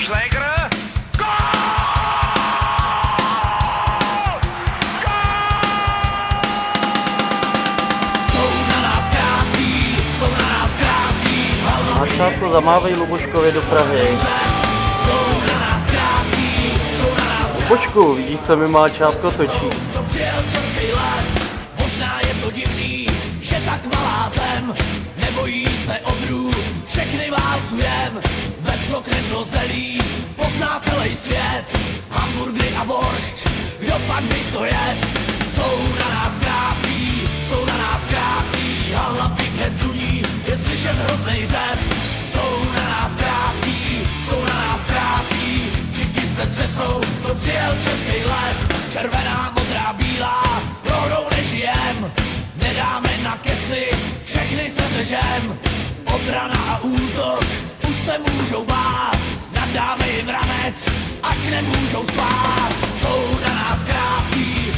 Schläger. Háčátko zamávají Lubočkovi do Prahy. Lubočku, vidíš, co mi Máčátko točí? Možná je to divný, že tak malá zem nebojí se odrů, všechny válcujem, vepřoknem do zelí, pozná celý svět, hamburgery a boršč, kdo pak by to je? Jsou na nás krátký, a hlavy hned duní, je slyšet hroznej řev. Jsou na nás krátký, všichni se třesou, to přijel český lev, červená, modrá, bílá, prohrou nežijem, nedáme na keci, všechny se řežem, obrana a útok, už se můžou bát, nadáme jim ranec, ať nemůžou spát. Jsou na nás krátký,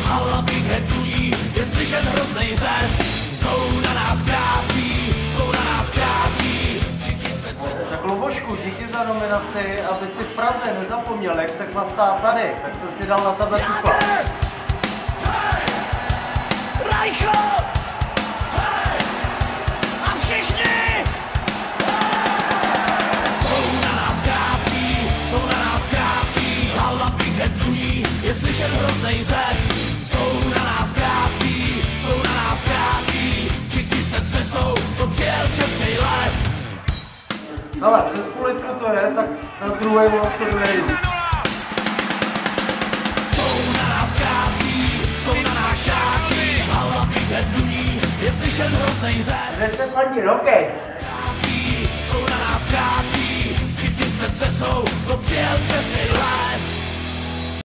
a hlavy hned duní, je slyšet hroznej řev. Jsou na nás krátký, všichni se třesou. Tak Lubošku, díky za nominaci, aby si v Praze nezapomněl, jak se chlastá tady, tak jsem si dal na tebe cukla. Rajcho! A všichni! Jsou na nás krátký, hlavy hned duní, je slyšet hroznej řev. Jsou na nás krátký, všichni se třesou, to přijel český lev. Ale přes půl litru to je, tak na druhé vlastně nejde. Jsou na nás krátký, hlavy hned duní, je slyšet hroznej řev. Kde jste paní roky? Jsou na nás krátký, všichni se třesou, to